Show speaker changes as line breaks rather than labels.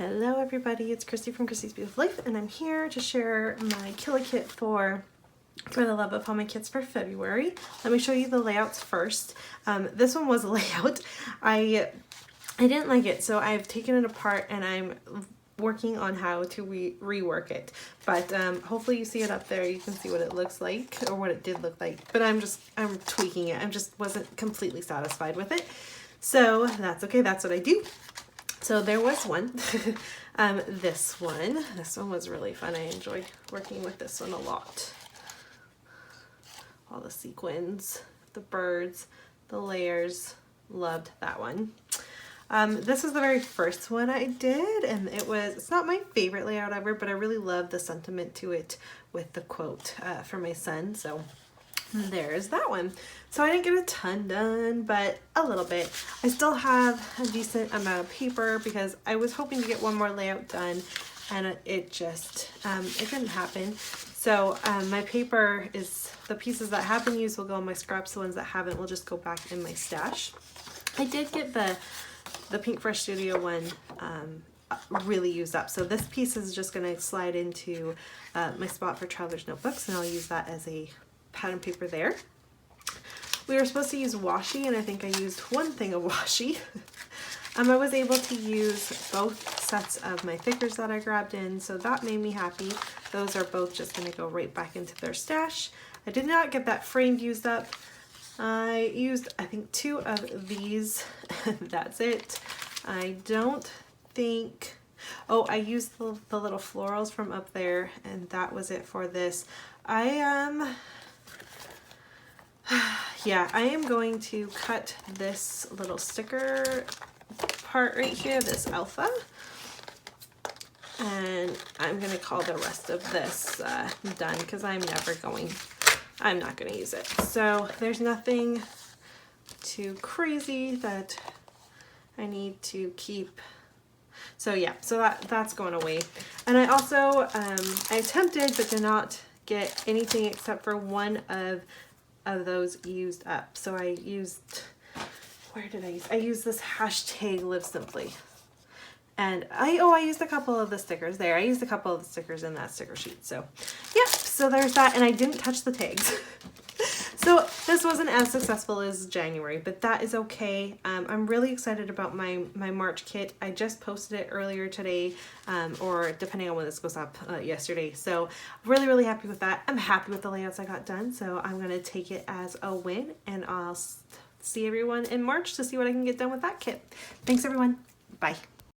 Hello everybody, it's Christy from Christy's Beautiful Life, and I'm here to share my Killa kit for the Love of Homemade Kits for February. Let me show you the layouts first. This one was a layout. I didn't like it, so I've taken it apart and I'm working on how to rework it. But hopefully you see it up there. You can see what it looks like, or what it did look like. But I'm tweaking it. I just wasn't completely satisfied with it. So that's okay, that's what I do. So there was one. This one was really fun. I enjoyed working with this one a lot. All the sequins, the birds, the layers, loved that one. This is the very first one I did, and it's not my favorite layout ever, but I really love the sentiment to it with the quote for my son. So there's that one. So I didn't get a ton done, but a little bit. I still have a decent amount of paper because I was hoping to get one more layout done, and it just it didn't happen. So my paper is, the pieces that have been used will go in my scraps, the ones that haven't will just go back in my stash. I did get the Pink Fresh Studio one really used up, so this piece is just going to slide into my spot for Traveler's Notebooks, and I'll use that as a pattern paper there. We were supposed to use washi, and I think I used one thing of washi. I was able to use both sets of my thickers that I grabbed in, so that made me happy. Those are both just going to go right back into their stash. I did not get that framed used up. I used, I think, 2 of these. That's it. I don't think... Oh, I used the little florals from up there, and that was it for this. Yeah, I am going to cut this little sticker part right here, this alpha, and I'm going to call the rest of this done because I'm not going to use it. So there's nothing too crazy that I need to keep. So yeah, so that's going away. And I also, I attempted but did not get anything except for one of those used up. So I used, where did I use? I used this hashtag Live Simply. And I used a couple of the stickers there. I used a couple of the stickers in that sticker sheet. So yeah, so there's that. And I didn't touch the tags. So this wasn't as successful as January, but that is okay. I'm really excited about my March kit. I just posted it earlier today, or depending on when this goes up, yesterday. So really, really happy with that. I'm happy with the layouts I got done, so I'm gonna take it as a win, and I'll see everyone in March to see what I can get done with that kit. Thanks everyone, bye.